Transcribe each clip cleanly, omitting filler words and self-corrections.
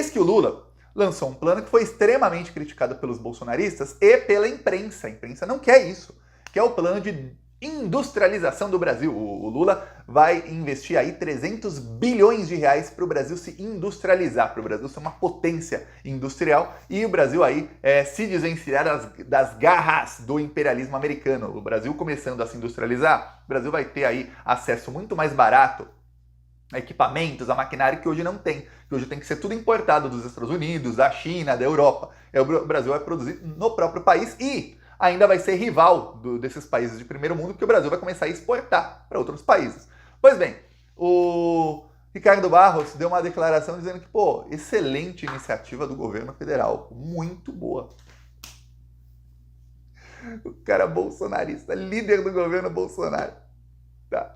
Eis que o Lula lançou um plano que foi extremamente criticado pelos bolsonaristas e pela imprensa. A imprensa não quer isso, que é o plano de industrialização do Brasil. O Lula vai investir aí 300 bilhões de reais para o Brasil se industrializar, para o Brasil ser uma potência industrial e o Brasil aí se desvencilhar das garras do imperialismo americano. O Brasil começando a se industrializar, o Brasil vai ter aí acesso muito mais barato a equipamentos, a maquinário que hoje não tem. Que hoje tem que ser tudo importado dos Estados Unidos, da China, da Europa. O Brasil vai produzir no próprio país e ainda vai ser rival desses países de primeiro mundo, porque o Brasil vai começar a exportar para outros países. Pois bem, o Ricardo Barros deu uma declaração dizendo que, excelente iniciativa do governo federal, muito boa. O cara bolsonarista, líder do governo Bolsonaro, tá?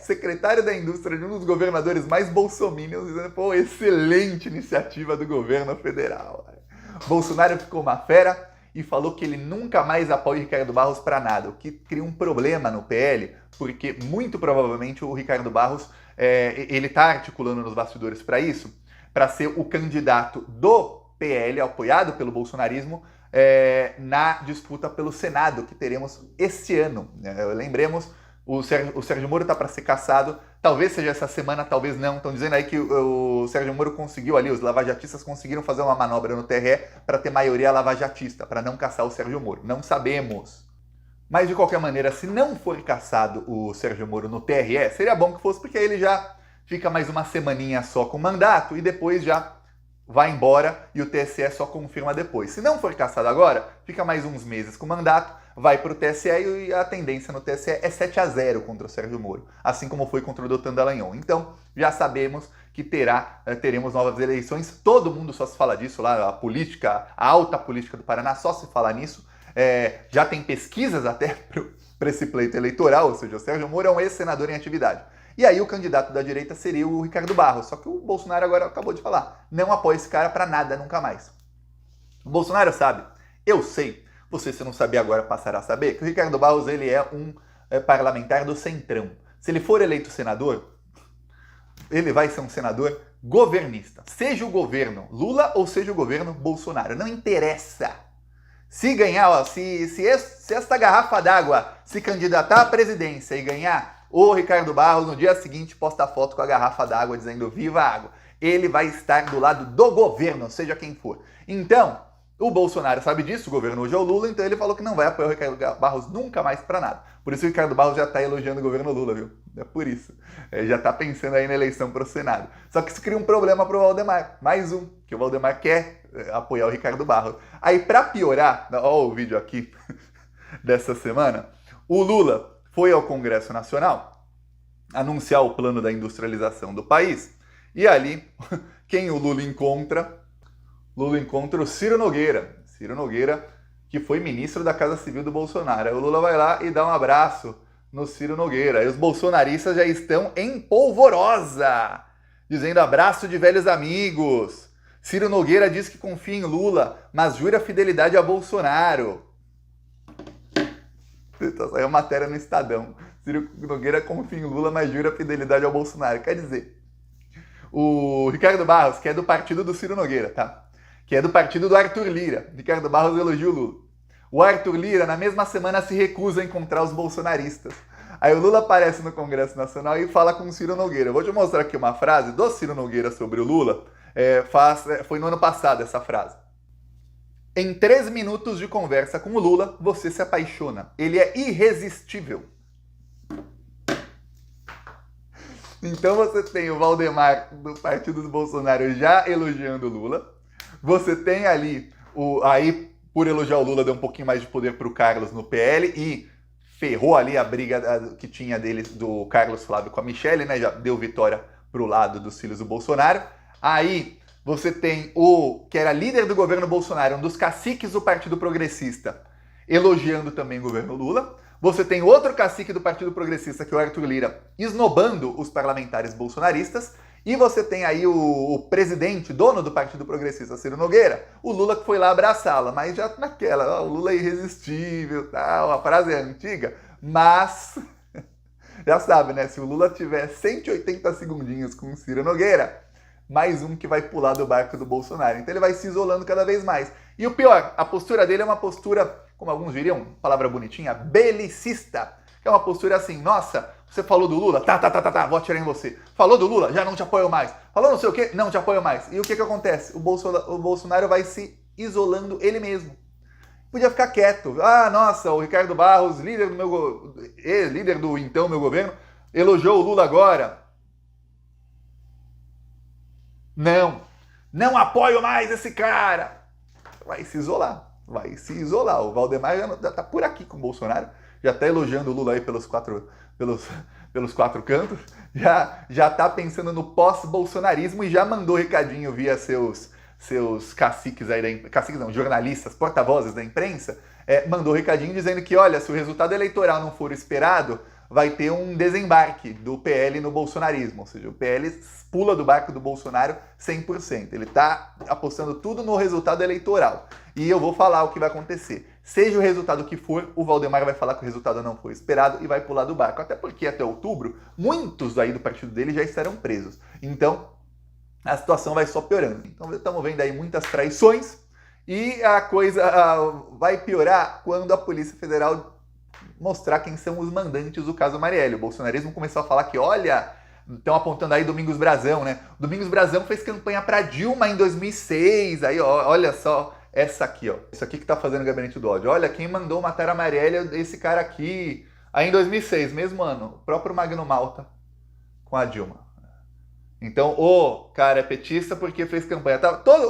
Secretário da Indústria de um dos governadores mais bolsominions, dizendo, excelente iniciativa do governo federal. Bolsonaro ficou uma fera e falou que ele nunca mais apoia o Ricardo Barros para nada, o que cria um problema no PL, porque muito provavelmente o Ricardo Barros, ele está articulando nos bastidores para isso, para ser o candidato do PL, apoiado pelo bolsonarismo, na disputa pelo Senado, que teremos este ano. Lembremos, o Sérgio Moro está para ser cassado, talvez seja essa semana, talvez não. Estão dizendo aí que o Sérgio Moro conseguiu ali, os lavajatistas conseguiram fazer uma manobra no TRE para ter maioria lavajatista, para não caçar o Sérgio Moro. Não sabemos. Mas de qualquer maneira, se não for caçado o Sérgio Moro no TRE, seria bom que fosse, porque aí ele já fica mais uma semaninha só com mandato e depois já vai embora e o TSE só confirma depois. Se não for caçado agora, fica mais uns meses com mandato, vai para o TSE e a tendência no TSE é 7-0 contra o Sérgio Moro, assim como foi contra o Deltan Dallagnol. Então, já sabemos que teremos novas eleições, todo mundo só se fala disso lá, a alta política do Paraná só se fala nisso, já tem pesquisas até para esse pleito eleitoral, ou seja, o Sérgio Moro é um ex-senador em atividade. E aí o candidato da direita seria o Ricardo Barros, só que o Bolsonaro agora acabou de falar, não apoia esse cara para nada, nunca mais. O Bolsonaro sabe, eu sei, você se não sabia agora passará a saber, que o Ricardo Barros ele é um parlamentar do Centrão. Se ele for eleito senador, ele vai ser um senador governista. Seja o governo Lula ou seja o governo Bolsonaro, não interessa. Se ganhar, se esta garrafa d'água se candidatar à presidência e ganhar, o Ricardo Barros no dia seguinte posta foto com a garrafa d'água dizendo viva a água. Ele vai estar do lado do governo, seja quem for. Então, o Bolsonaro sabe disso, o governo hoje é o Lula, então ele falou que não vai apoiar o Ricardo Barros nunca mais para nada. Por isso o Ricardo Barros já está elogiando o governo Lula, viu? É por isso. Já está pensando aí na eleição para o Senado. Só que isso cria um problema para o Valdemar. Mais um, que o Valdemar quer apoiar o Ricardo Barros. Aí, para piorar, olha o vídeo aqui dessa semana, o Lula foi ao Congresso Nacional anunciar o plano da industrialização do país. E ali, quem o Lula encontra? Lula encontra o Ciro Nogueira. Ciro Nogueira, que foi ministro da Casa Civil do Bolsonaro. Aí o Lula vai lá e dá um abraço no Ciro Nogueira. Aí os bolsonaristas já estão em polvorosa, dizendo abraço de velhos amigos. Ciro Nogueira diz que confia em Lula, mas jura fidelidade a Bolsonaro. Saiu matéria no Estadão. Ciro Nogueira confia em Lula, mas jura fidelidade ao Bolsonaro. Quer dizer, o Ricardo Barros, que é do partido do Ciro Nogueira, tá? Que é do partido do Arthur Lira. Ricardo Barros elogia o Lula. O Arthur Lira, na mesma semana, se recusa a encontrar os bolsonaristas. Aí o Lula aparece no Congresso Nacional e fala com o Ciro Nogueira. Eu vou te mostrar aqui uma frase do Ciro Nogueira sobre o Lula. Foi no ano passado essa frase. Em 3 minutos de conversa com o Lula, você se apaixona. Ele é irresistível. Então você tem o Valdemar do partido do Bolsonaro já elogiando o Lula. Você tem ali, aí por elogiar o Lula deu um pouquinho mais de poder para o Carlos no PL e ferrou ali a briga que tinha dele, do Carlos Flávio com a Michelle, né? Já deu vitória para o lado dos filhos do Bolsonaro. Aí você tem o que era líder do governo Bolsonaro, um dos caciques do Partido Progressista, elogiando também o governo Lula. Você tem outro cacique do Partido Progressista, que é o Arthur Lira, esnobando os parlamentares bolsonaristas. E você tem aí o presidente, dono do Partido Progressista, Ciro Nogueira, o Lula que foi lá abraçá-la, mas já naquela, o Lula é irresistível, tal, a frase é antiga, mas já sabe, né? Se o Lula tiver 180 segundinhos com o Ciro Nogueira, mais um que vai pular do barco do Bolsonaro. Então ele vai se isolando cada vez mais. E o pior, a postura dele é uma postura, como alguns diriam, palavra bonitinha, belicista. Que é uma postura assim, nossa, você falou do Lula? Tá, vou atirar em você. Falou do Lula? Já não te apoio mais. Falou não sei o quê? Não te apoio mais. E o que acontece? O Bolsonaro vai se isolando ele mesmo. Podia ficar quieto. Ah, nossa, o Ricardo Barros, líder do então meu governo, elogiou o Lula agora. Não apoio mais esse cara. Vai se isolar. O Valdemar já tá por aqui com o Bolsonaro, já tá elogiando o Lula aí pelos quatro cantos, já tá pensando no pós-bolsonarismo e já mandou recadinho via seus caciques aí jornalistas, porta-vozes da imprensa, mandou recadinho dizendo que, olha, se o resultado eleitoral não for esperado, vai ter um desembarque do PL no bolsonarismo, ou seja, o PL pula do barco do Bolsonaro 100%. Ele está apostando tudo no resultado eleitoral. E eu vou falar o que vai acontecer. Seja o resultado que for, o Valdemar vai falar que o resultado não foi esperado e vai pular do barco. Até porque até outubro, muitos aí do partido dele já estarão presos. Então, a situação vai só piorando. Então, estamos vendo aí muitas traições e a coisa vai piorar quando a Polícia Federal mostrar quem são os mandantes do caso Marielle. O bolsonarismo começou a falar que, olha, estão apontando aí Domingos Brazão, né? O Domingos Brazão fez campanha para Dilma em 2006. Aí, ó, olha só, essa aqui, ó. Isso aqui que tá fazendo o Gabinete do Ódio. Olha, quem mandou matar a Marielle é esse cara aqui. Aí em 2006, mesmo ano, o próprio Magno Malta com a Dilma. Então, o cara é petista porque fez campanha.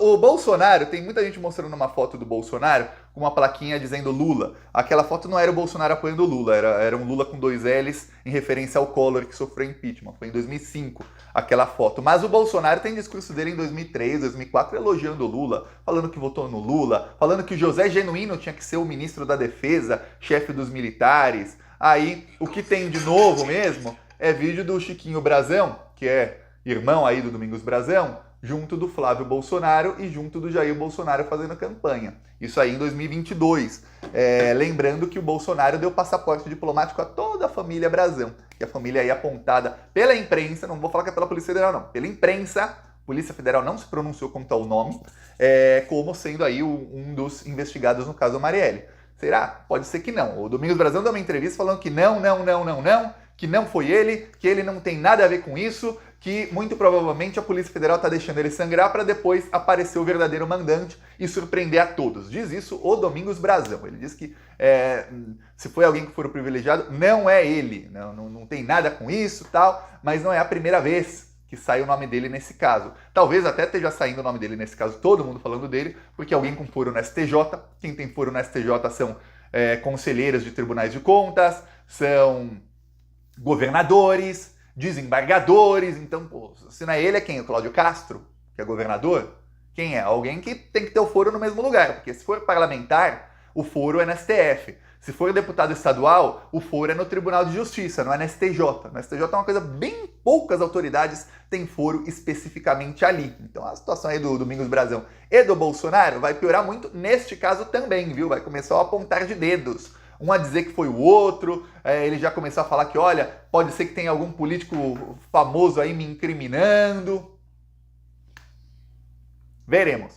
O Bolsonaro, tem muita gente mostrando uma foto do Bolsonaro com uma plaquinha dizendo Lula. Aquela foto não era o Bolsonaro apoiando o Lula, era um Lula com 2 L's em referência ao Collor que sofreu impeachment. Foi em 2005 aquela foto. Mas o Bolsonaro tem discurso dele em 2003, 2004 elogiando o Lula, falando que votou no Lula, falando que o José Genuíno tinha que ser o ministro da Defesa, chefe dos militares. Aí, o que tem de novo mesmo é vídeo do Chiquinho Brazão, que é irmão aí do Domingos Brazão, junto do Flávio Bolsonaro e junto do Jair Bolsonaro fazendo campanha. Isso aí em 2022. Lembrando que o Bolsonaro deu passaporte diplomático a toda a família Brazão, que a família aí apontada pela imprensa, não vou falar que é pela Polícia Federal não, pela imprensa, a Polícia Federal não se pronunciou como está o nome, como sendo aí um dos investigados no caso Marielle. Será? Pode ser que não. O Domingos Brazão deu uma entrevista falando que não, que não foi ele, que ele não tem nada a ver com isso, que muito provavelmente a Polícia Federal está deixando ele sangrar para depois aparecer o verdadeiro mandante e surpreender a todos. Diz isso o Domingos Brazão. Ele diz que se foi alguém que for o privilegiado, não é ele, não tem nada com isso, tal, mas não é a primeira vez que sai o nome dele nesse caso. Talvez até esteja saindo o nome dele nesse caso, todo mundo falando dele, porque alguém com foro no STJ, quem tem foro no STJ são conselheiros de tribunais de contas, são governadores, desembargadores. Então, pô, se não é ele, é quem? O Cláudio Castro, que é governador? Quem é? Alguém que tem que ter o foro no mesmo lugar, porque se for parlamentar, o foro é no STF. Se for deputado estadual, o foro é no Tribunal de Justiça, não é no STJ. No STJ é uma coisa bem poucas autoridades têm foro especificamente ali. Então a situação aí do Domingos Brazão e do Bolsonaro vai piorar muito neste caso também, viu? Vai começar a apontar de dedos. Um a dizer que foi o outro, ele já começou a falar que, olha, pode ser que tenha algum político famoso aí me incriminando. Veremos.